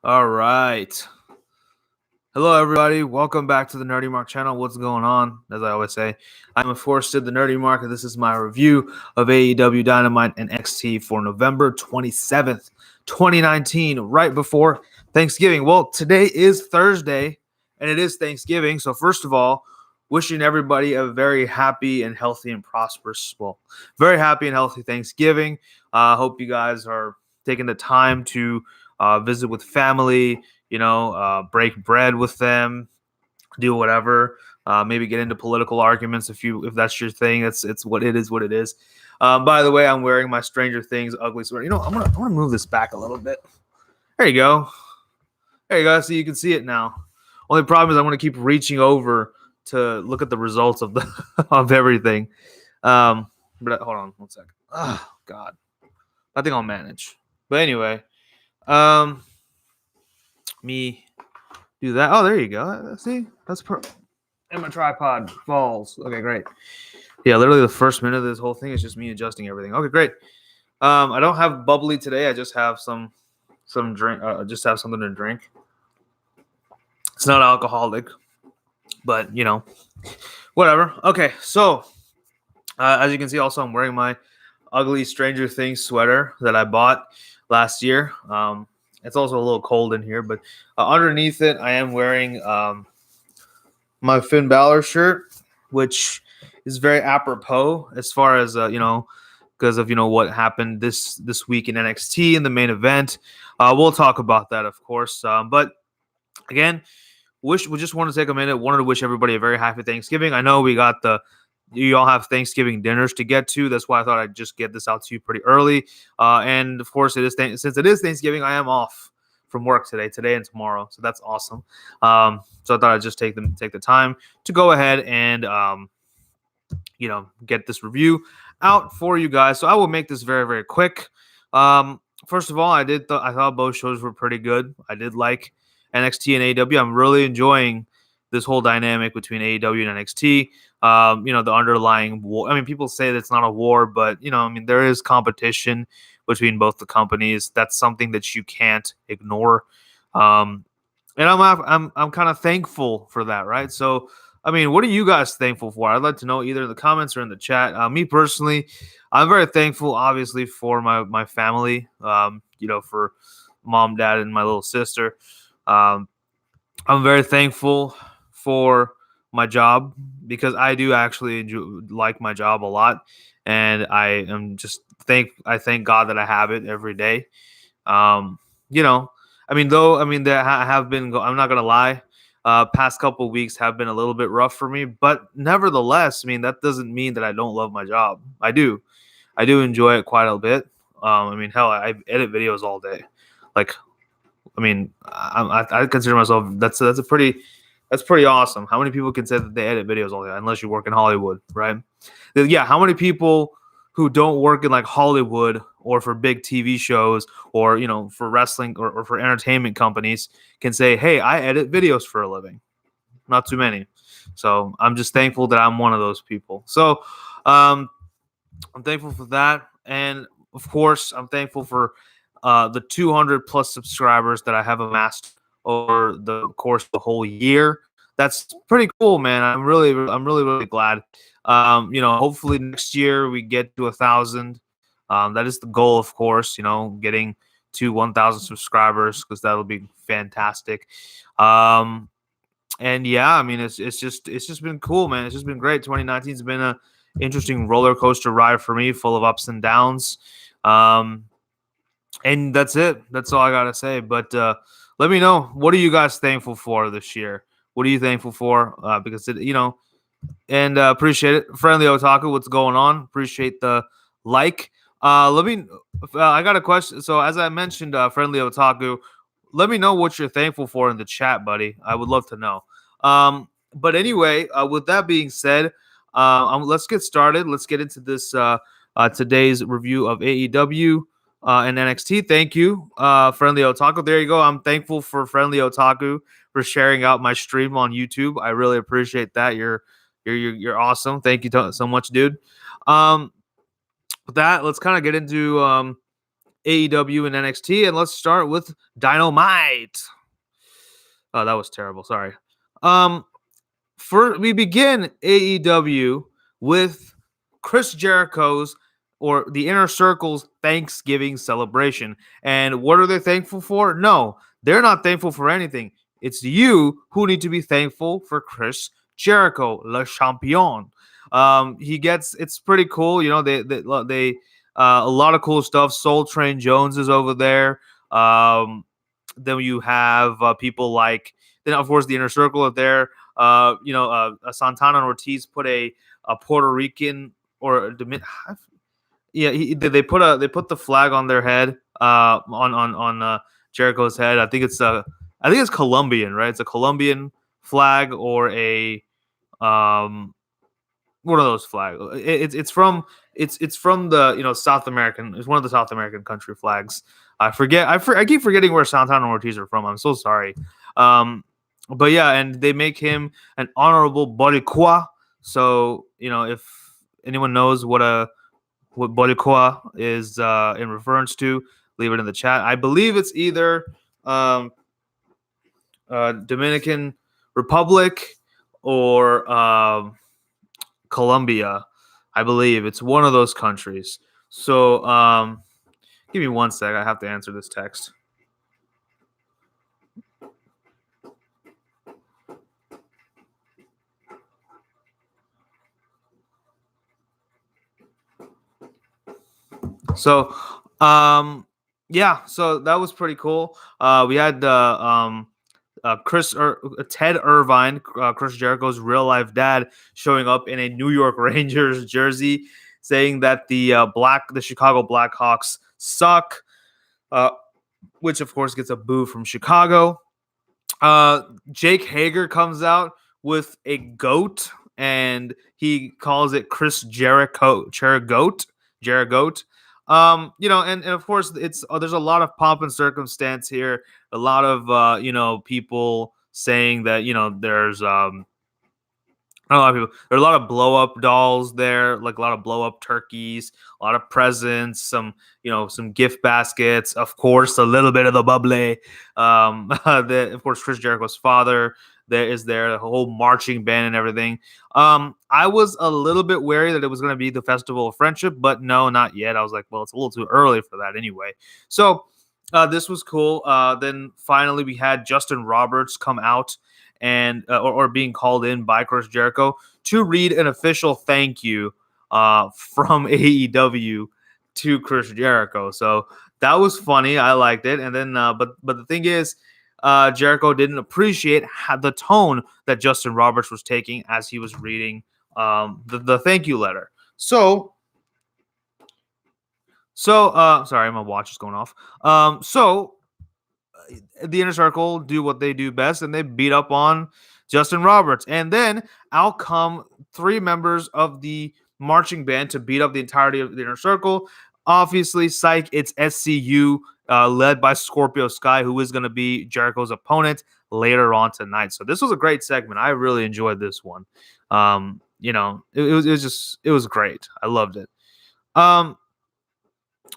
All right. Hello, everybody. Welcome back to the Nerdy Mark channel. What's going on? As I always say, I'm of course the Nerdy Mark, and this is my review of AEW Dynamite NXT for November 27th, 2019, right before Thanksgiving. Well, today is Thursday, and it is Thanksgiving. So first of all, wishing everybody a very happy and healthy and prosperous, very happy and healthy Thanksgiving. Hope you guys are taking the time to visit with family, break bread with them, do whatever. Maybe get into political arguments if that's your thing. It's what it is. What it is. By the way, I'm wearing my Stranger Things ugly sweater. I'm gonna move this back a little bit. There you go. There you go. So you can see it now. Only problem is I'm gonna keep reaching over to look at the results of the of everything. But hold on one second. Oh God, I think I'll manage. But anyway, me do that. Oh, there you go. See, that's and my tripod falls. Okay, great. Yeah, literally the first minute of this whole thing is just me adjusting everything. Okay, great. I don't have bubbly today. I just have some drink. Just have something to drink. It's not alcoholic, but whatever. Okay, so as you can see, also I'm wearing my ugly Stranger Things sweater that I bought last year. It's also a little cold in here, but underneath it, I am wearing my Finn Balor shirt, which is very apropos as far as because of what happened this week in NXT in the main event. We'll talk about that, of course. But again, we just want to take a minute. Wanted to wish everybody a very happy Thanksgiving. I know you all have Thanksgiving dinners to get to. That's why I thought I'd just get this out to you pretty early. And of course, since it is Thanksgiving, I am off from work today and tomorrow. So that's awesome. So I thought I'd just take the time to go ahead and get this review out for you guys. So I will make this very, very quick. First of all, I thought both shows were pretty good. I did like NXT and AEW. I'm really enjoying this whole dynamic between AEW and NXT. The underlying war. I mean, people say that it's not a war, but there is competition between both the companies. That's something that you can't ignore. And I'm kind of thankful for that, right? So, I mean, what are you guys thankful for? I'd like to know either in the comments or in the chat. Me personally, I'm very thankful, obviously, for my family. For mom, dad, and my little sister. I'm very thankful for my job because I do actually like my job a lot, and I thank God that I have it every day. There have been. I'm not gonna lie. Past couple weeks have been a little bit rough for me, but nevertheless, that doesn't mean that I don't love my job. I do enjoy it quite a bit. Hell, I edit videos all day. I consider myself that's pretty awesome. How many people can say that they edit videos all day unless you work in Hollywood, right? Yeah, how many people who don't work in like Hollywood or for big TV shows or for wrestling or for entertainment companies can say, "Hey, I edit videos for a living"? Not too many. So I'm just thankful that I'm one of those people. So I'm thankful for that, and of course, I'm thankful for the 200 plus subscribers that I have amassed over the course of the whole year. That's pretty cool, man. I'm really glad. Hopefully next year we get to 1,000. That is the goal, of course. Getting to 1,000 subscribers because that'll be fantastic. And yeah, it's just been cool, man. It's just been great. 2019 has been a interesting roller coaster ride for me, full of ups and downs. And that's it. That's all I gotta say. But let me know, what are you guys thankful for this year? What are you thankful for? Because and appreciate it. Friendly Otaku, what's going on? Appreciate the like. I got a question. So as I mentioned, Friendly Otaku, let me know what you're thankful for in the chat, buddy. I would love to know. But anyway, with that being said, let's get started. Let's get into this today's review of AEW and NXT. Thank you, Friendly Otaku. There you go. I'm thankful for Friendly Otaku for sharing out my stream on YouTube. I really appreciate that. You're awesome. Thank you so much, dude. With that, let's kind of get into AEW and NXT, and let's start with Dynamite. Oh, that was terrible. Sorry. We begin AEW with Chris Jericho's or the Inner Circle's Thanksgiving celebration. And what are they thankful for? No, they're not thankful for anything. It's you who need to be thankful for Chris Jericho, Le Champion. It's pretty cool. You know, they a lot of cool stuff. Soul Train Jones is over there. Then you have people like, then of course the Inner Circle are there. Santana and Ortiz put a Puerto Rican or they put the flag on their head on Jericho's head. I think it's Colombian, right? It's a Colombian flag or a one of those flags. It's from the South American. It's one of the South American country flags. I keep forgetting where Santana and Ortiz are from. I'm so sorry. But yeah, and they make him an honorable Boricua. So, if anyone knows what Boricua is in reference to, leave it in the chat. I believe it's either Dominican Republic or Colombia. I believe it's one of those countries. So give me one sec. I have to answer this text. So, so that was pretty cool. We had Ted Irvine, Chris Jericho's real life dad, showing up in a New York Rangers jersey, saying that the Chicago Blackhawks suck, which of course gets a boo from Chicago. Jake Hager comes out with a goat, and he calls it Chris Jericho Jerigoat. And of course there's a lot of pomp and circumstance here. A lot of people saying that there's a lot of people. There are a lot of blow up dolls there, like a lot of blow up turkeys, a lot of presents, some gift baskets, of course, a little bit of the bubbly. Of course, Chris Jericho's father is there, the whole marching band and everything. I was a little bit wary that it was going to be the Festival of Friendship, but no, not yet. I was like, well, it's a little too early for that anyway. So this was cool. Then finally we had Justin Roberts come out and or being called in by Chris Jericho to read an official thank you from AEW to Chris Jericho. So that was funny. I liked it. And then, but the thing is, Jericho didn't appreciate the tone that Justin Roberts was taking as he was reading the thank you letter. So sorry, my watch is going off. So the Inner Circle do what they do best, and they beat up on Justin Roberts. And then out come 3 members of the marching band to beat up the entirety of the Inner Circle. Obviously, psych, it's SCU, led by Scorpio Sky, who is going to be Jericho's opponent later on tonight. So this was a great segment. I really enjoyed this one. It was great. I loved it.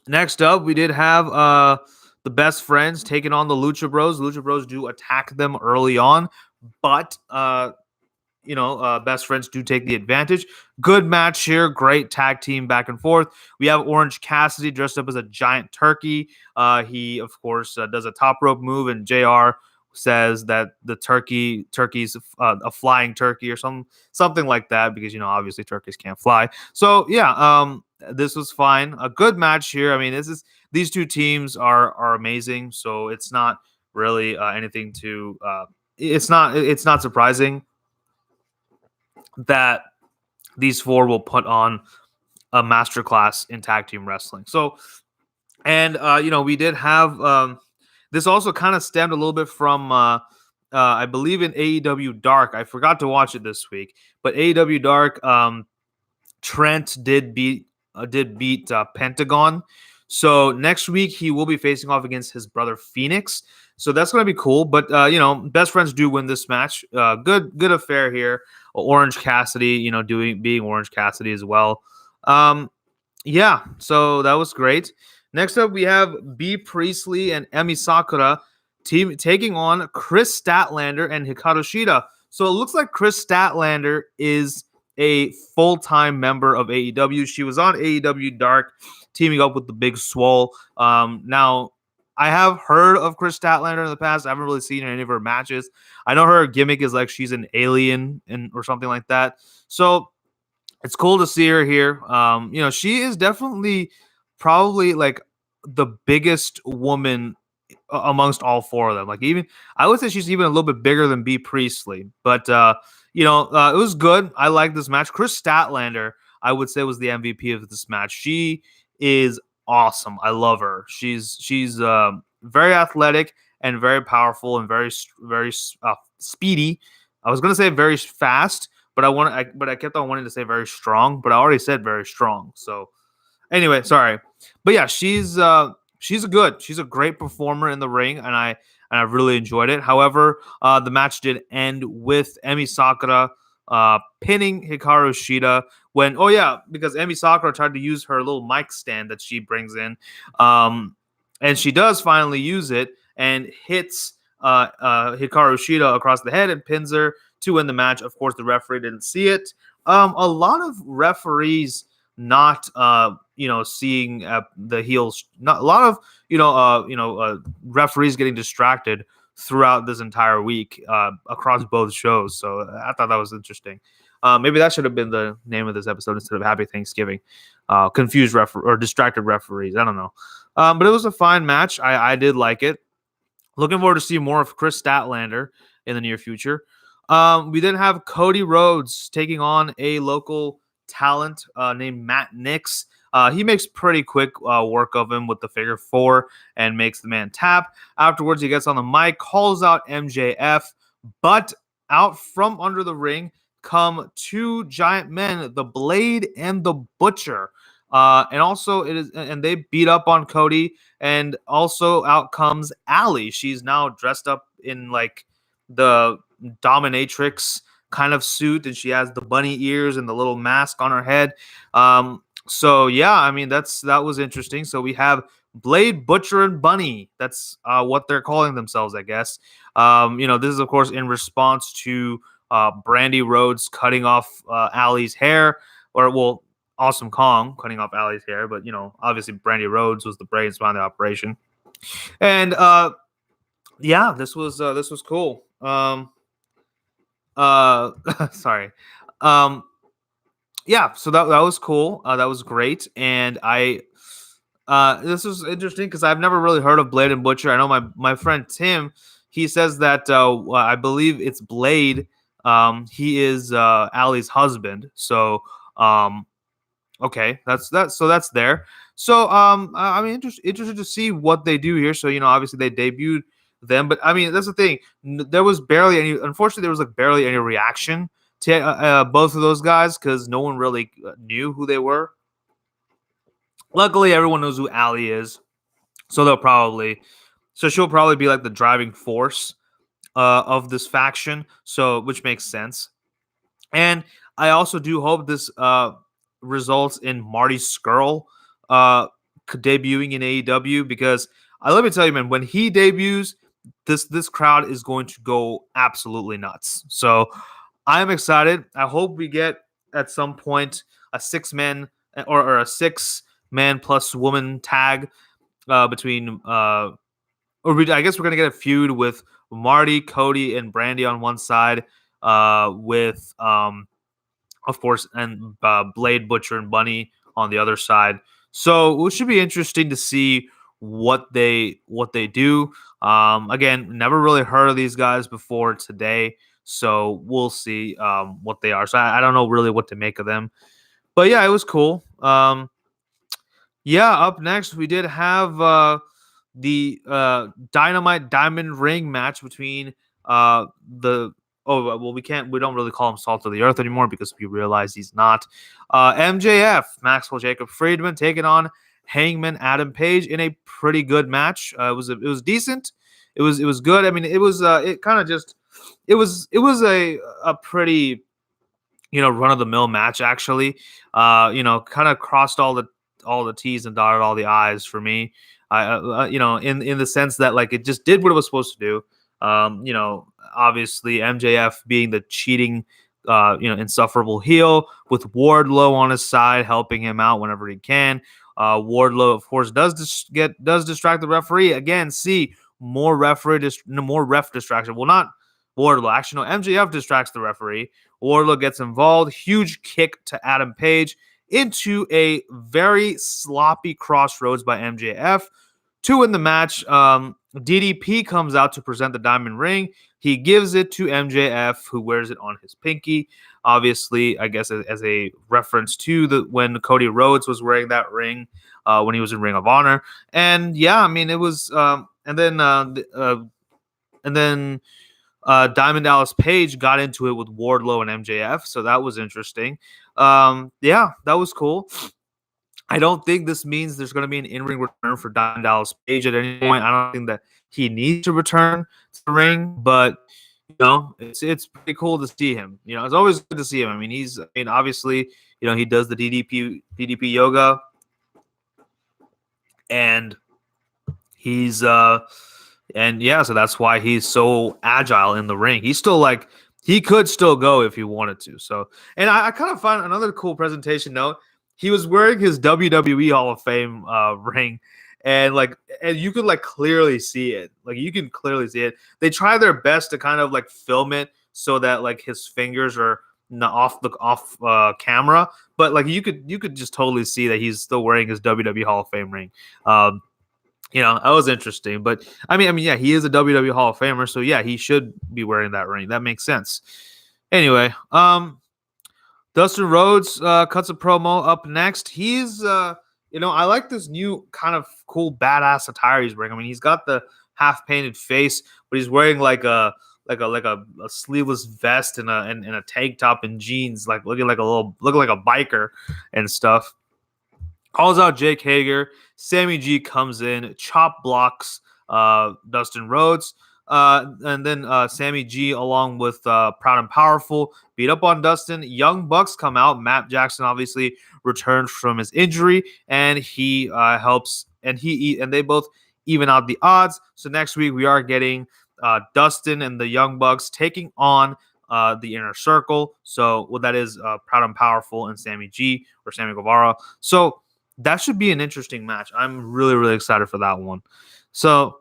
Next up, we did have the Best Friends taking on the Lucha Bros. Lucha Bros do attack them early on, but Best Friends do take the advantage. Good match here. Great tag team back and forth. We have Orange Cassidy dressed up as a giant turkey. He, of course, does a top rope move, and JR says that the turkey's a flying turkey or something like that, because obviously turkeys can't fly. So this was fine. A good match here. I mean, these two teams are amazing. So it's not really anything to. It's not surprising that these 4 will put on a masterclass in tag team wrestling. So, and we did have this also kind of stemmed a little bit from I believe in AEW Dark. I forgot to watch it this week, but AEW Dark, Trent did beat Pentagon. So next week he will be facing off against his brother Phoenix. So that's going to be cool. But Best Friends do win this match. Good affair here. Orange Cassidy, being Orange Cassidy as well. So that was great. Next up, we have B. Priestley and Emi Sakura taking on Chris Statlander and Hikaru Shida. So it looks like Chris Statlander is a full-time member of AEW. She was on AEW Dark, teaming up with the Big Swole. Now, I have heard of Chris Statlander in the past. I haven't really seen her in any of her matches. I know her gimmick is like she's an alien or something like that. So it's cool to see her here. She is definitely probably like the biggest woman amongst all four of them. Like even I would say she's even a little bit bigger than B Priestley. But it was good. I like this match. Chris Statlander, I would say, was the MVP of this match. She is awesome. I love her. She's very athletic and very powerful and very speedy. I was gonna say very fast, but I kept on wanting to say very strong. But I already said very strong. So anyway, sorry. But yeah, she's a great performer in the ring, and I really enjoyed it. However, the match did end with Emi Sakura pinning Hikaru Shida because Emi Sakura tried to use her little mic stand that she brings in, and she does finally use it and hits Hikaru Shida across the head and pins her to win the match. Of course, the referee didn't see it. A lot of referees not seeing the heels, not a lot of referees getting distracted throughout this entire week across both shows. So I thought that was interesting. Maybe that should have been the name of this episode instead of Happy Thanksgiving. Confused or distracted referees. I don't know. But it was a fine match. I did like it. Looking forward to see more of Chris Statlander in the near future. We then have Cody Rhodes taking on a local talent named Matt Nix. He makes pretty quick work of him with the figure four and makes the man tap. Afterwards, he gets on the mic, calls out MJF, but out from under the ring come two giant men, the Blade and the Butcher. And they beat up on Cody, and also out comes Allie. She's now dressed up in like the dominatrix kind of suit, and she has the bunny ears and the little mask on her head. So yeah, I mean that was interesting. So we have Blade, Butcher, and Bunny. That's what they're calling themselves, I guess. This is of course in response to Brandy Rhodes cutting off Allie's hair, Awesome Kong cutting off Allie's hair, but obviously Brandy Rhodes was the brains behind the operation. And this was cool. Sorry. So that was cool. That was great. And this was interesting because I've never really heard of Blade and Butcher. I know my friend Tim, he says that I believe it's Blade. He is Allie's husband. So okay, that's there. So I mean, interested to see what they do here. So obviously they debuted them, but I mean that's the thing. There was barely any. Unfortunately, there was like barely any reaction to both of those guys because no one really knew who they were. Luckily, everyone knows who Allie is, so she'll probably be like the driving force of this faction. So which makes sense, and I also do hope this results in Marty Scurll debuting in AEW because let me tell you, man, when he debuts, this crowd is going to go absolutely nuts. So I'm excited. I hope we get at some point a 6-man or a 6-man plus woman tag between I guess we're gonna get a feud with Marty, Cody, and Brandy on one side, with of course, and Blade, Butcher, and Bunny on the other side. So it should be interesting to see what they do. Again, never really heard of these guys before today, so we'll see what they are. So I don't know really what to make of them. But yeah, it was cool. Up next we did have the Dynamite Diamond Ring match between we don't really call him Salt of the Earth anymore because we realize he's not. MJF, Maxwell Jacob Friedman, taking on Hangman Adam Page in a pretty good match. It was decent. It was good. I mean, it was a pretty run of the mill match actually. Kind of crossed all all the T's and dotted all the I's for me. In the sense that like it just did what it was supposed to do. Obviously MJF being the cheating, insufferable heel with Wardlow on his side, helping him out whenever he can. Wardlow, of course, does distract the referee again. See more ref distraction. Well, not Wardlow. Actually, no. MJF distracts the referee. Wardlow gets involved. Huge kick to Adam Page into a very sloppy crossroads by MJF to win the match. DDP comes out to present the diamond ring. He gives it to MJF, who wears it on his pinky. Obviously, I guess as a reference to when Cody Rhodes was wearing that ring when he was in Ring of Honor. And yeah, I mean, it was. And then Diamond Dallas Page got into it with Wardlow and MJF, so that was interesting. Yeah, that was cool. I don't think this means there's going to be an in-ring return for Diamond Dallas Page at any point. I don't think that he needs to return to the ring, but it's pretty cool to see him. It's always good to see him. I mean, obviously, he does the DDP yoga, and he's so that's why he's so agile in the ring. He's still he could still go if he wanted to. So, and I kind of find another cool presentation note. He was wearing his WWE Hall of Fame ring, and you could clearly see it. You can clearly see it. They try their best to kind of film it so that his fingers are off camera, but you could just totally see that he's still wearing his WWE Hall of Fame ring. That was interesting. But I mean, yeah, he is a WWE Hall of Famer, so yeah, he should be wearing that ring. That makes sense. Anyway, Dustin Rhodes cuts a promo up next. He's, I like this new kind of cool badass attire he's wearing. I mean, he's got the half painted face, but he's wearing a sleeveless vest and a tank top and jeans, looking like a biker and stuff. Calls out Jake Hager. Sammy G comes in, chop blocks Dustin Rhodes. And then Sammy G, along with Proud and Powerful, beat up on Dustin. Young Bucks come out. Matt Jackson obviously returns from his injury, and he helps, and they both even out the odds. So next week we are getting Dustin and the Young Bucks taking on the Inner Circle. So that is Proud and Powerful and Sammy G or Sammy Guevara. So that should be an interesting match. I'm really, really excited for that one. So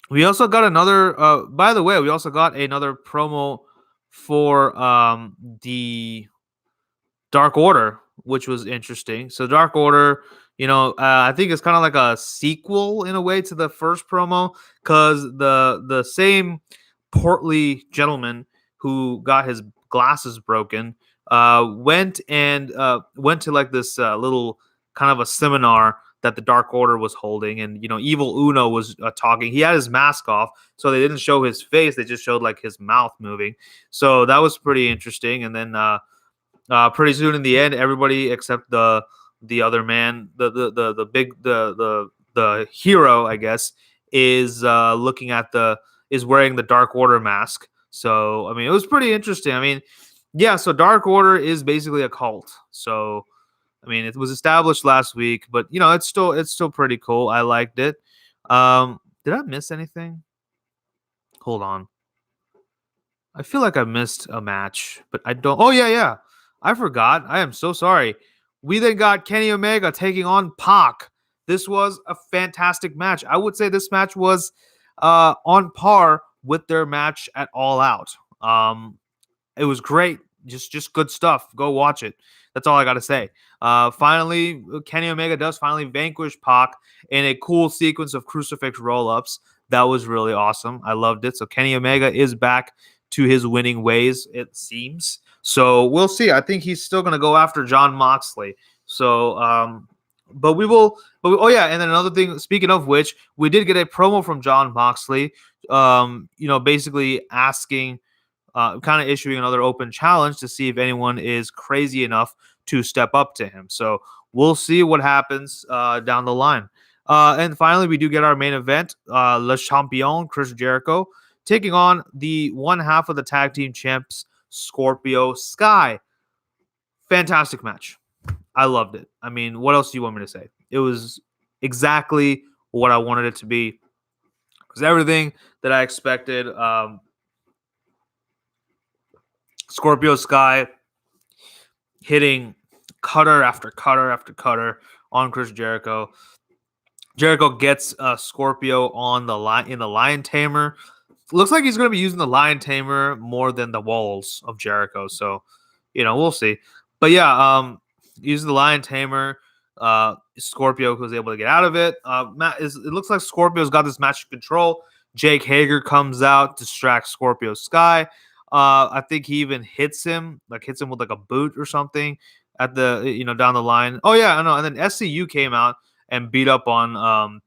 we also got another, by the way, we also got another promo for the Dark Order, which was interesting. So Dark Order, I think it's kind of like a sequel in a way to the first promo, because the same portly gentleman who got his glasses broken went to this little kind of a seminar that the Dark Order was holding, and Evil Uno was talking. He had his mask off, so they didn't show his face; they just showed his mouth moving. So that was pretty interesting. And then pretty soon in the end, everybody except the other man, the hero, I guess, is is wearing the Dark Order mask. So I mean, it was pretty interesting. I mean, yeah. So Dark Order is basically a cult. So I mean, it was established last week, but it's still pretty cool. I liked it. Did I miss anything? Hold on. I feel like I missed a match, but I don't. Oh yeah. I forgot. I am so sorry. We then got Kenny Omega taking on Pac. This was a fantastic match. I would say this match was on par with their match at All Out. It was great. Just good stuff. Go watch it. That's all I got to say. Finally, Kenny Omega does finally vanquish Pac in a cool sequence of crucifix roll-ups. That was really awesome. I loved it. So Kenny Omega is back to his winning ways, it seems. So we'll see. I think he's still going to go after Jon Moxley. So, oh yeah. And then another thing, speaking of which, we did get a promo from Jon Moxley, basically asking, kind of issuing another open challenge to see if anyone is crazy enough to step up to him. So we'll see what happens down the line. And finally, we do get our main event, Le Champion, Chris Jericho, taking on the one half of the tag team champs, Scorpio Sky. Fantastic match. I loved it. I mean, what else do you want me to say? It was exactly what I wanted it to be. It was everything that I expected. Scorpio Sky hitting cutter after cutter after cutter on Chris Jericho. Jericho gets Scorpio on the line in the Lion Tamer. Looks like he's going to be using the Lion Tamer more than the walls of Jericho. So, we'll see. But yeah, using the Lion Tamer, Scorpio was able to get out of it. It looks like Scorpio's got this match in control. Jake Hager comes out, distracts Scorpio Sky. I think he even hits him with like a boot or something at the down the line. Oh yeah, I know. And then SCU came out and beat up on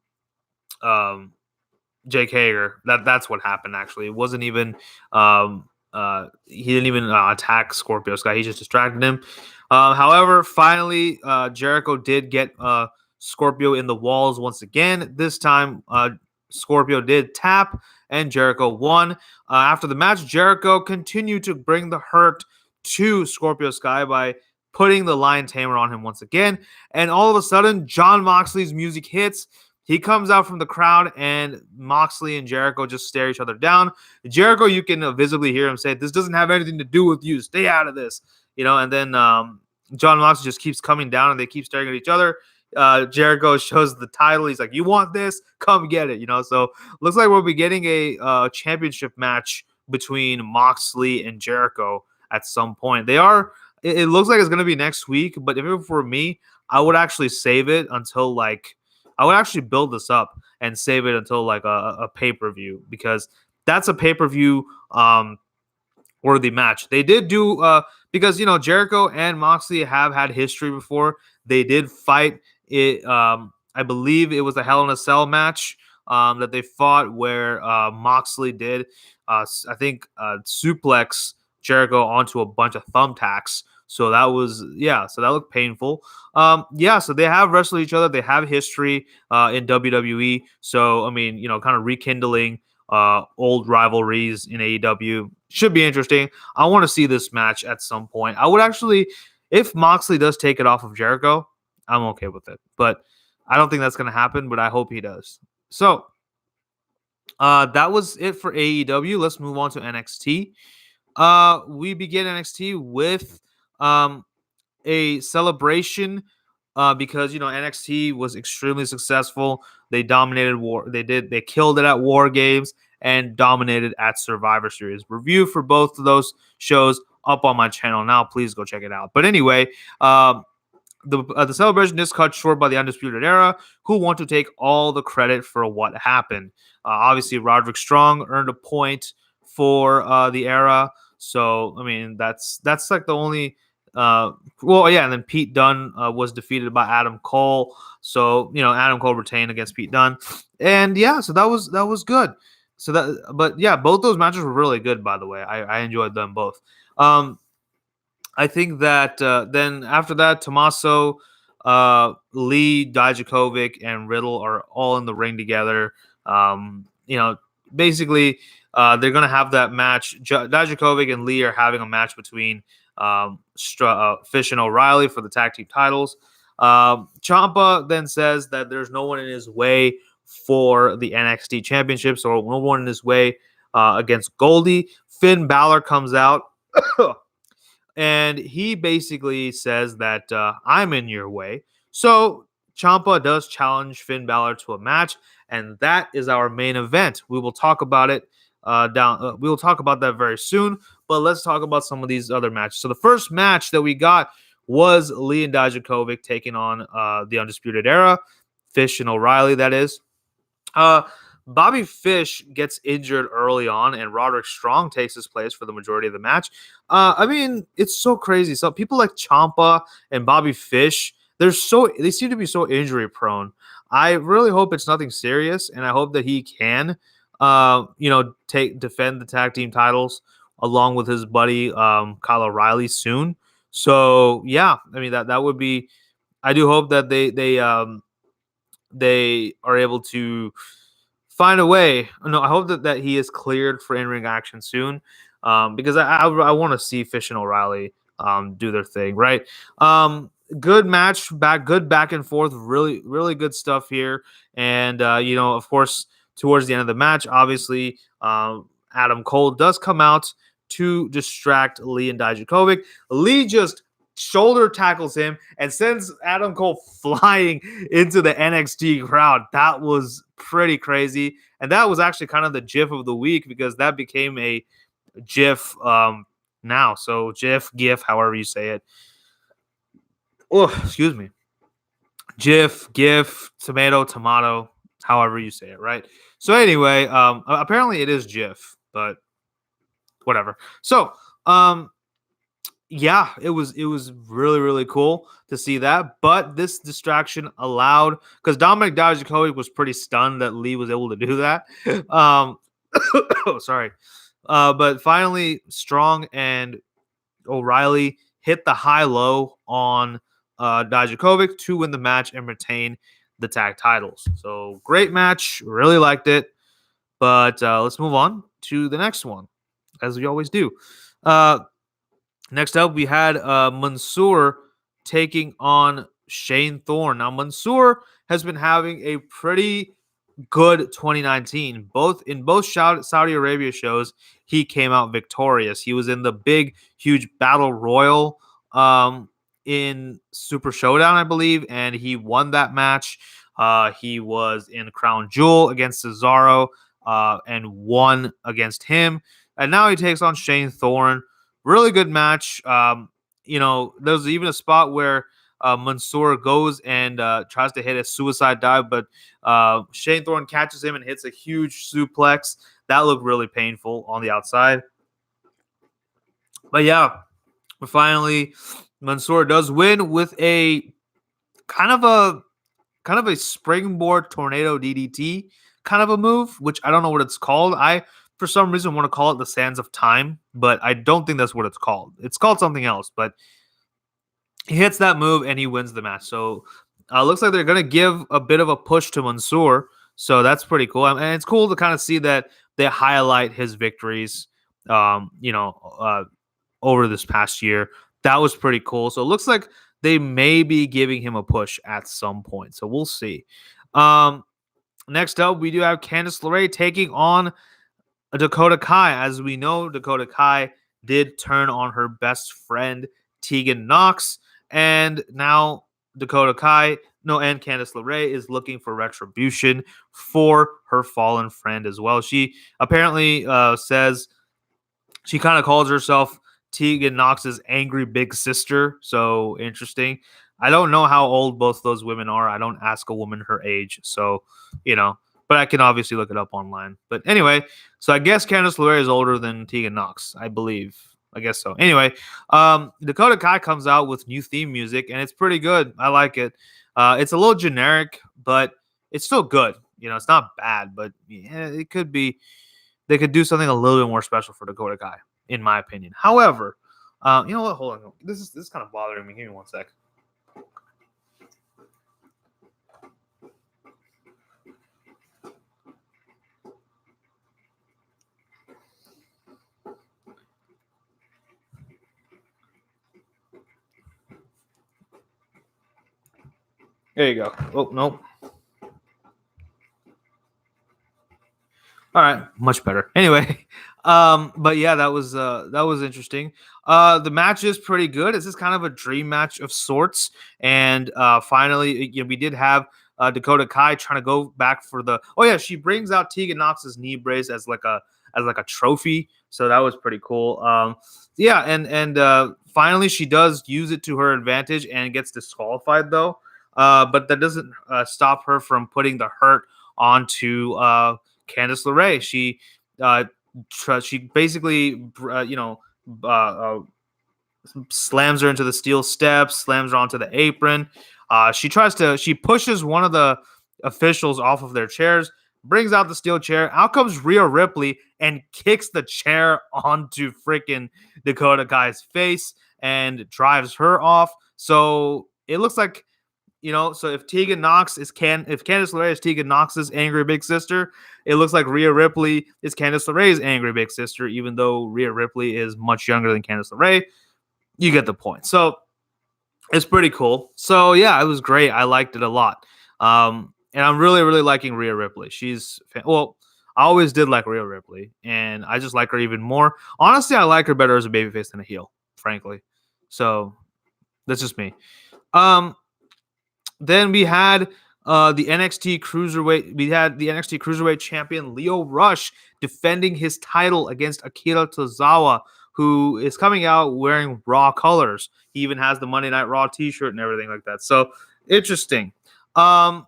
Jake Hager. That's what happened. Actually, it wasn't even he didn't even attack Scorpio Sky. He just distracted him. However, finally, Jericho did get Scorpio in the walls once again. This time, Scorpio did tap, and Jericho won. After the match, Jericho continued to bring the hurt to Scorpio Sky by putting the Lion Tamer on him once again. And all of a sudden, Jon Moxley's music hits. He comes out from the crowd, and Moxley and Jericho just stare each other down. Jericho, you can visibly hear him say, "This doesn't have anything to do with you. Stay out of this." And then Jon Moxley just keeps coming down, and they keep staring at each other. Jericho shows the title. He's like, "You want this? Come get it." So looks like we'll be getting a championship match between Moxley and Jericho at some point. It looks like it's going to be next week, but if it were me, I would actually save it until I would actually build this up and save it until like a pay-per-view, because that's a pay-per-view worthy match. They did do because Jericho and Moxley have had history before. They did fight it. I believe it was a Hell in a Cell match that they fought where Moxley did suplex Jericho onto a bunch of thumbtacks. So that looked painful. So they have wrestled each other. They have history in WWE. So, I mean, kind of rekindling old rivalries in AEW should be interesting. I want to see this match at some point. I would actually, if Moxley does take it off of Jericho, I'm okay with it. But I don't think that's going to happen, but I hope he does. So that was it for AEW. Let's move on to NXT. We begin NXT with a celebration because NXT was extremely successful. They dominated they killed it at War Games and dominated at Survivor Series. Review for both of those shows up on my channel now. Please go check it out. But anyway, the celebration is cut short by the Undisputed Era, who want to take all the credit for what happened. Obviously, Roderick Strong earned a point for the Era. So, I mean, that's like the only and then Pete Dunne was defeated by Adam Cole. So, Adam Cole retained against Pete Dunne. And so that was good. So both those matches were really good, by the way. I enjoyed them both. I think that then after that, Tommaso, Lee, Dijakovic, and Riddle are all in the ring together. Basically, they're going to have that match. Dijakovic and Lee are having a match between Fish and O'Reilly for the tag team titles. Ciampa then says that there's no one in his way for the NXT championship, so no one in his way against Goldie. Finn Balor comes out and he basically says that I'm in your way. So Ciampa does challenge Finn Balor to a match, and that is our main event. We will talk about it we will talk about that very soon, but let's talk about some of these other matches. So the first match that we got was Lee and Dijakovic taking on the Undisputed Era, Fish and O'Reilly, that is. Bobby Fish gets injured early on, and Roderick Strong takes his place for the majority of the match. I mean, it's so crazy. So people like Ciampa and Bobby Fish, they seem to be so injury prone. I really hope it's nothing serious, and I hope that he can defend the tag team titles along with his buddy Kyle O'Reilly soon. So I mean that would be. I do hope that they are able to find a way. No, I hope that he is cleared for in-ring action soon, because I want to see Fish and O'Reilly do their thing, right? good match, good back and forth, really, really good stuff here. And of course, towards the end of the match, obviously, Adam Cole does come out to distract Lee and Dijakovic. Lee just shoulder tackles him and sends Adam Cole flying into the NXT crowd. That was pretty crazy, and that was actually kind of the GIF of the week because that became a GIF now. So GIF, however you say it. Oh, excuse me. GIF, tomato, however you say it, right? So anyway, apparently it is GIF, but whatever. So, yeah, it was really, really cool to see that. But this distraction allowed because Dominic Dijakovic was pretty stunned that Lee was able to do that. Sorry. But finally, Strong and O'Reilly hit the high-low on Dijakovic to win the match and retain the tag titles. So great match. Really liked it. But let's move on to the next one, as we always do. Next up, we had Mansoor taking on Shane Thorne. Now, Mansoor has been having a pretty good 2019. In both Saudi Arabia shows, he came out victorious. He was in the big, huge battle royal in Super Showdown, I believe, and he won that match. He was in Crown Jewel against Cesaro and won against him. And now he takes on Shane Thorne. Really good match. There's even a spot where Mansoor goes and tries to hit a suicide dive, but Shane Thorne catches him and hits a huge suplex. That looked really painful on the outside. But yeah, finally, Mansoor does win with a kind of a springboard tornado DDT kind of a move, which I don't know what it's called. I, for some reason, want to call it the Sands of Time, but I don't think that's what it's called. It's called something else, but he hits that move and he wins the match. So looks like they're going to give a bit of a push to Mansoor. So that's pretty cool. And it's cool to kind of see that they highlight his victories, over this past year. That was pretty cool. So it looks like they may be giving him a push at some point. So we'll see. Next up, we do have Candice LeRae taking on Dakota Kai. As we know, Dakota Kai did turn on her best friend, Tegan Nox. And now Dakota Kai, and Candice LeRae is looking for retribution for her fallen friend as well. She apparently says she kind of calls herself Tegan Nox's angry big sister. So interesting. I don't know how old both those women are. I don't ask a woman her age. So, but I can obviously look it up online. But anyway, so I guess Candice LeRae is older than Tegan Nox, I believe. I guess so. Anyway, Dakota Kai comes out with new theme music, and it's pretty good. I like it. It's a little generic, but it's still good. It's not bad, but yeah, it could be. They could do something a little bit more special for Dakota Kai, in my opinion. However, you know what? Hold on. This is kind of bothering me. Give me one sec. There you go. Oh, nope. All right, much better. Anyway, but yeah, that was interesting. The match is pretty good. This is kind of a dream match of sorts, and finally, we did have Dakota Kai trying to go back for the. Oh yeah, she brings out Tegan Nox's knee brace as like a trophy. So that was pretty cool. Yeah, and finally she does use it to her advantage and gets disqualified though. But that doesn't stop her from putting the hurt onto Candice LeRae. She basically slams her into the steel steps, slams her onto the apron. She pushes one of the officials off of their chairs, brings out the steel chair. Out comes Rhea Ripley and kicks the chair onto freaking Dakota Kai's face and drives her off. So it looks like, so if Tegan Nox if Candice LeRae is Tegan Nox's angry big sister, it looks like Rhea Ripley is Candice LeRae's angry big sister, even though Rhea Ripley is much younger than Candice LeRae. You get the point. So It's pretty cool. So yeah, it was great. I liked it a lot. And I'm really, really liking Rhea Ripley. Well, I always did like Rhea Ripley, and I just like her even more. Honestly, I like her better as a babyface than a heel, frankly. So that's just me. Um, then we had the NXT Cruiserweight. We had the NXT Cruiserweight champion Lio Rush defending his title against Akira Tozawa, who is coming out wearing Raw colors. He even has the Monday Night Raw T-shirt and everything like that. So interesting. Um,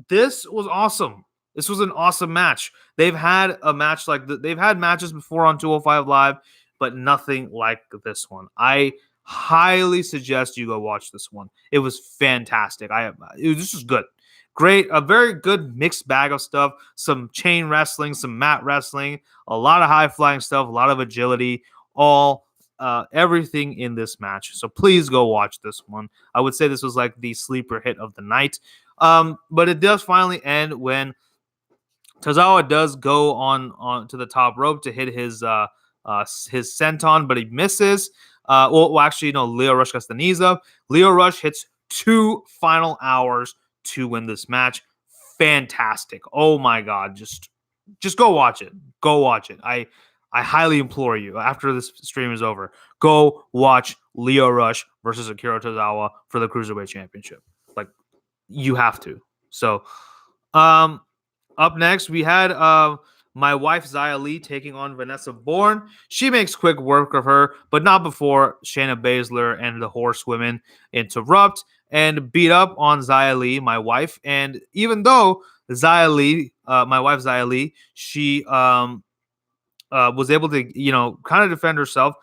this was awesome. This was an awesome match. They've had a match they've had matches before on 205 Live, but nothing like this one. I highly suggest you go watch this one. It was fantastic. This was good. Great, a very good mixed bag of stuff. Some chain wrestling, some mat wrestling, a lot of high flying stuff, a lot of agility, all everything in this match. So please go watch this one. I would say this was like the sleeper hit of the night. But it does finally end when Tozawa does go on to the top rope to hit his senton, but he misses. Actually, no. Lio Rush gets the knees up. Lio Rush hits 2 final hours to win this match. Fantastic! Oh my god, just go watch it. Go watch it. I highly implore you. After this stream is over, go watch Lio Rush versus Akira Tozawa for the Cruiserweight Championship. Like, you have to. So, um, up next, we had my wife Xia Li taking on Vanessa Bourne. She makes quick work of her, but not before Shayna Baszler and the Horsewomen interrupt and beat up on Xia Li, my wife. And even though Xia Li, my wife Xia Li, she was able to, kind of defend herself,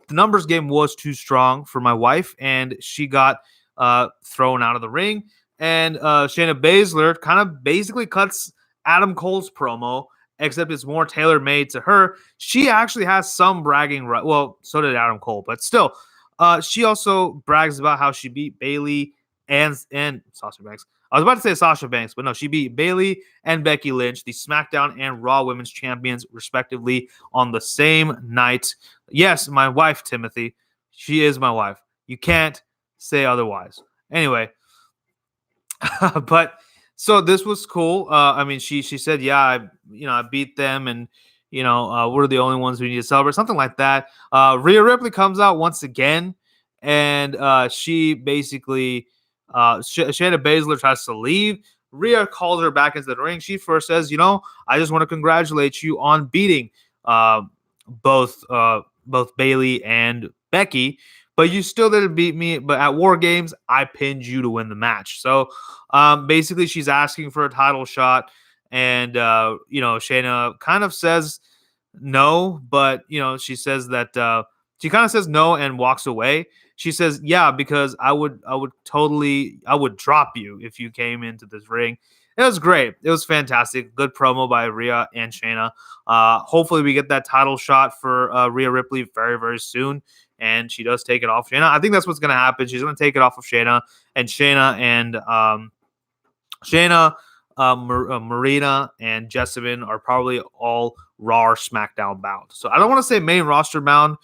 the numbers game was too strong for my wife, and she got thrown out of the ring. And Shayna Baszler kind of basically cuts Adam Cole's promo, except it's more tailor-made to her. She actually has some bragging right. Well, so did Adam Cole, but still, she also brags about how she beat Bayley and Sasha Banks. I was about to say Sasha Banks, but no, she beat Bayley and Becky Lynch, the SmackDown and Raw Women's Champions, respectively, on the same night. Yes, my wife, Timothy. She is my wife. You can't say otherwise. Anyway, but so this was cool. I mean, she said, yeah, I beat them, and we're the only ones we need to celebrate, something like that. Rhea Ripley comes out once again, and she basically Shayna Baszler tries to leave. Rhea calls her back into the ring. She first says, I just want to congratulate you on beating uh, both Bayley and Becky, but you still didn't beat me. But at War Games, I pinned you to win the match. So basically, she's asking for a title shot, and Shayna kind of says no, but she says that she kind of says no and walks away. She says, "Yeah, because I would drop you if you came into this ring." It was great. It was fantastic. Good promo by Rhea and Shayna. Hopefully, we get that title shot for Rhea Ripley very, very soon, and she does take it off Shayna. I think that's what's going to happen. She's going to take it off of Shayna, and Marina, and Jessamine are probably all Raw or SmackDown bound. So I don't want to say main roster bound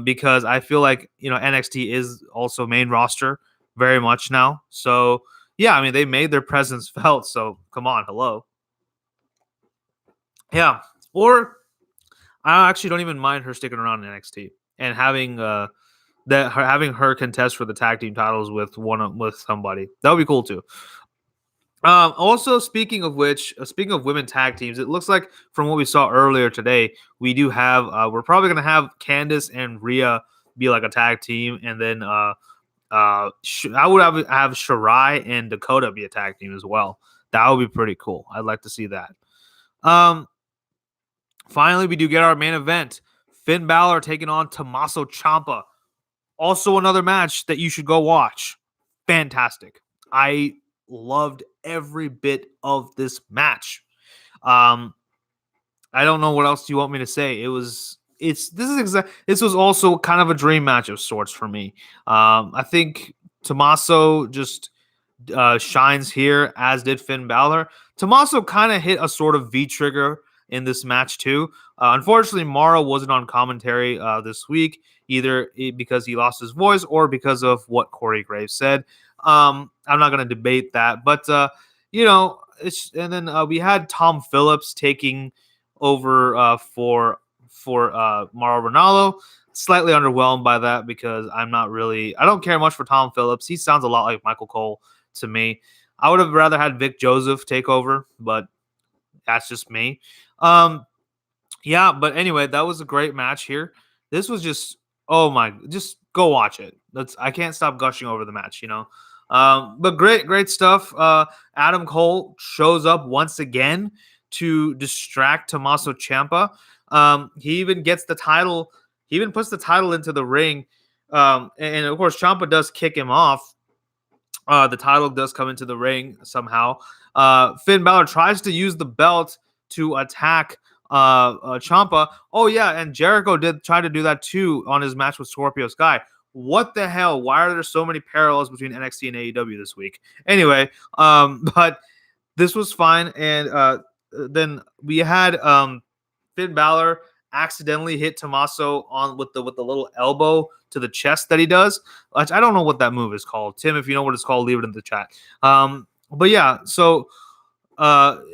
because I feel like NXT is also main roster very much now. So yeah, I mean they made their presence felt. So come on, hello. Yeah, or I actually don't even mind her sticking around in NXT and having having her contest for the tag team titles with somebody. That would be cool too. Also, speaking of which, speaking of women tag teams, it looks like from what we saw earlier today, we do have. We're probably going to have Candice and Rhea be like a tag team, and then I would have Shirai and Dakota be a tag team as well. That would be pretty cool. I'd like to see that. Finally, we do get our main event: Finn Balor taking on Tommaso Ciampa. Also, another match that you should go watch. Fantastic. I loved every bit of this match. I don't know what else you want me to say. This was also kind of a dream match of sorts for me. I think Tommaso just shines here, as did Finn Balor. Tommaso kind of hit a sort of V trigger in this match too. Unfortunately, Morrow wasn't on commentary this week, either because he lost his voice or because of what Corey Graves said. I'm not going to debate that, but and then we had Tom Phillips taking over for Mauro Ranallo. Slightly underwhelmed by that because I don't care much for Tom Phillips. He sounds a lot like Michael Cole to me. I would have rather had Vic Joseph take over, but that's just me. Yeah, but anyway, that was a great match here. This was just just go watch it. I can't stop gushing over the match, But great stuff. Adam Cole shows up once again to distract Tommaso Ciampa. He even gets the title. He even puts the title into the ring. And of course, Ciampa does kick him off. The title does come into the ring somehow. Finn Balor tries to use the belt to attack Ciampa. Oh yeah, and Jericho did try to do that too on his match with Scorpio Sky. What the hell? Why are there so many parallels between NXT and AEW this week? Anyway, but this was fine, and then we had Finn Balor accidentally hit Tommaso on with the little elbow to the chest that he does. I don't know what that move is called. Tim, if you know what it's called, leave it in the chat. But yeah, so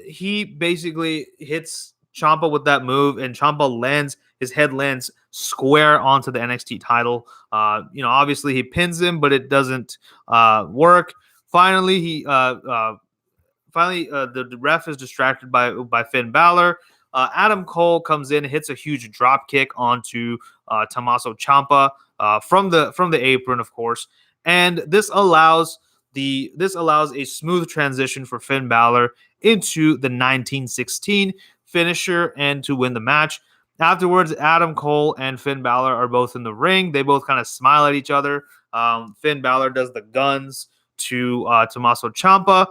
he basically hits Ciampa with that move, and Ciampa his head lands square onto the NXT title. Obviously he pins him, but it doesn't work. Finally, the ref is distracted by Finn Balor. Adam Cole comes in, hits a huge drop kick onto Tommaso Ciampa from the apron, of course, and this allows a smooth transition for Finn Balor into the 1916 finisher and to win the match. Afterwards, Adam Cole and Finn Balor are both in the ring. They both kind of smile at each other. Finn Balor does the guns to Tommaso Ciampa,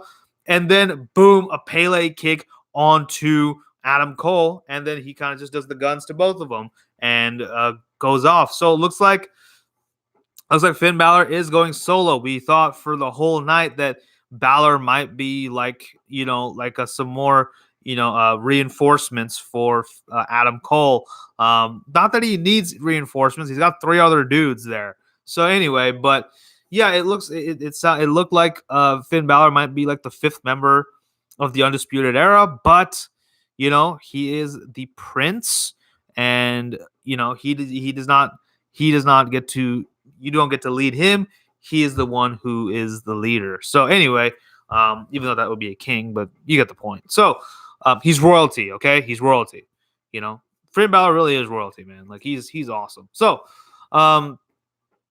and then boom, a Pele kick onto Adam Cole, and then he kind of just does the guns to both of them and goes off. So it looks like Finn Balor is going solo. We thought for the whole night that Balor might be some more reinforcements for Adam Cole. Not that he needs reinforcements; he's got 3 other dudes there. So anyway, but yeah, it looked like Finn Balor might be like the 5th member of the Undisputed Era, but he is the prince, and he does not get to. You don't get to lead him. He is the one who is the leader. So anyway, even though that would be a king, but you get the point. So he's royalty, okay? He's royalty. Finn Balor really is royalty, man. Like he's awesome. So that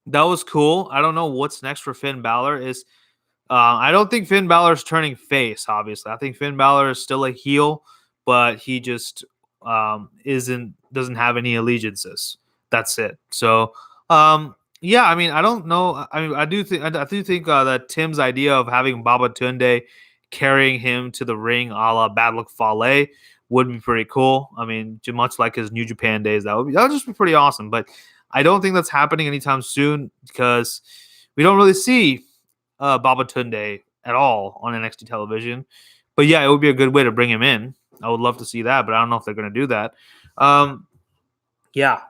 was cool. I don't know what's next for Finn Balor. I don't think Finn Balor's turning face, obviously. I think Finn Balor is still a heel, but he just doesn't have any allegiances. That's it. So yeah, I mean, I don't know. I mean, I do think that Tim's idea of having Baba Tunde carrying him to the ring, a la Bad Luck Fale, would be pretty cool. I mean, much like his New Japan days, that would just be pretty awesome. But I don't think that's happening anytime soon because we don't really see Baba Tunde at all on NXT television. But yeah, it would be a good way to bring him in. I would love to see that, but I don't know if they're going to do that. Yeah.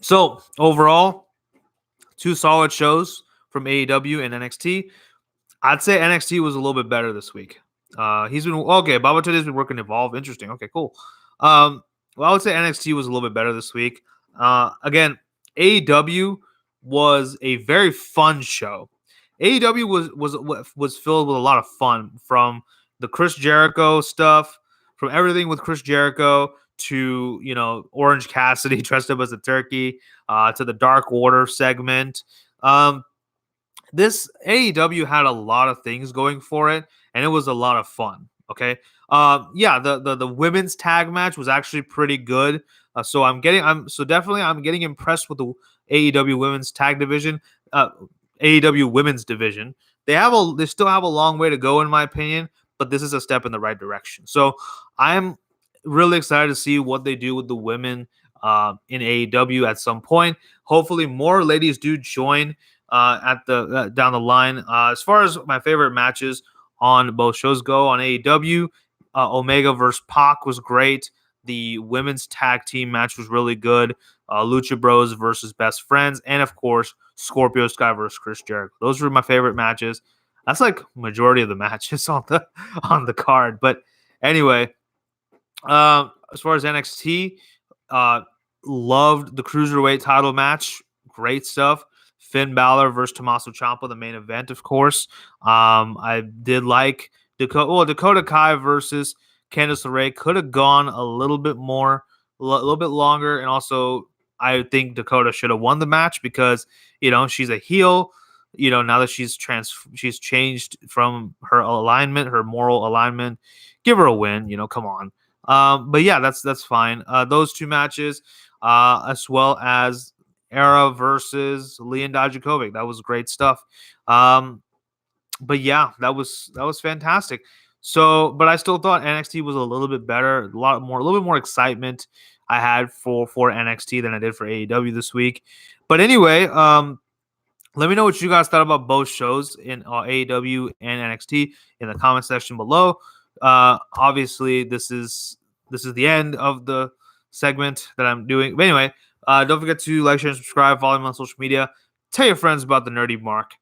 So overall, 2 solid shows from AEW and NXT. I'd say NXT was a little bit better this week. Baba Tunde's been working Evolve. Interesting. Okay, cool. Well, I would say NXT was a little bit better this week. Again, AEW was a very fun show. AEW was filled with a lot of fun, from the Chris Jericho stuff, from everything with Chris Jericho to Orange Cassidy dressed up as a turkey, to the Dark Order segment. This AEW had a lot of things going for it, and it was a lot of fun. Okay, the women's tag match was actually pretty good. I'm getting impressed with the AEW women's tag division, AEW women's division. They still have a long way to go, in my opinion, but this is a step in the right direction. So I'm really excited to see what they do with the women in AEW at some point. Hopefully, more ladies do join down the line. As far as my favorite matches on both shows go on AEW, Omega versus Pac was great. The women's tag team match was really good. Lucha Bros versus Best Friends, and of course Scorpio Sky versus Chris Jericho. Those were my favorite matches. That's like majority of the matches on the card. But anyway, as far as NXT, uh, loved the cruiserweight title match. Great stuff. Finn Balor versus Tommaso Ciampa, the main event, of course. I did like Dakota Kai versus Candice LeRae. Could have gone a little bit more, a little bit longer, and also I think Dakota should have won the match because she's a heel. Now that she's changed from her alignment, her moral alignment. Give her a win. Come on. But yeah, that's fine. Those two matches, as well as Era versus Leon Dijakovic, that was great stuff. But yeah, that was fantastic. So, but I still thought NXT was a little bit better, a little bit more excitement I had for NXT than I did for AEW this week. But anyway, let me know what you guys thought about both shows in AEW and NXT in the comment section below. Obviously, this is the end of the segment that I'm doing. But anyway, don't forget to like, share, and subscribe. Follow me on social media. Tell your friends about the Nerdy Mark.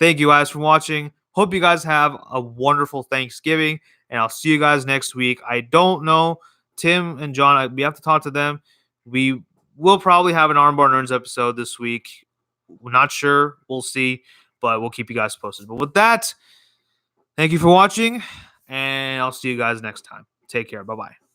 Thank you guys for watching. Hope you guys have a wonderful Thanksgiving, and I'll see you guys next week. I don't know. Tim and John, we have to talk to them. We will probably have an Armbar Nerds episode this week. We're not sure. We'll see, but we'll keep you guys posted. But with that, thank you for watching, and I'll see you guys next time. Take care. Bye-bye.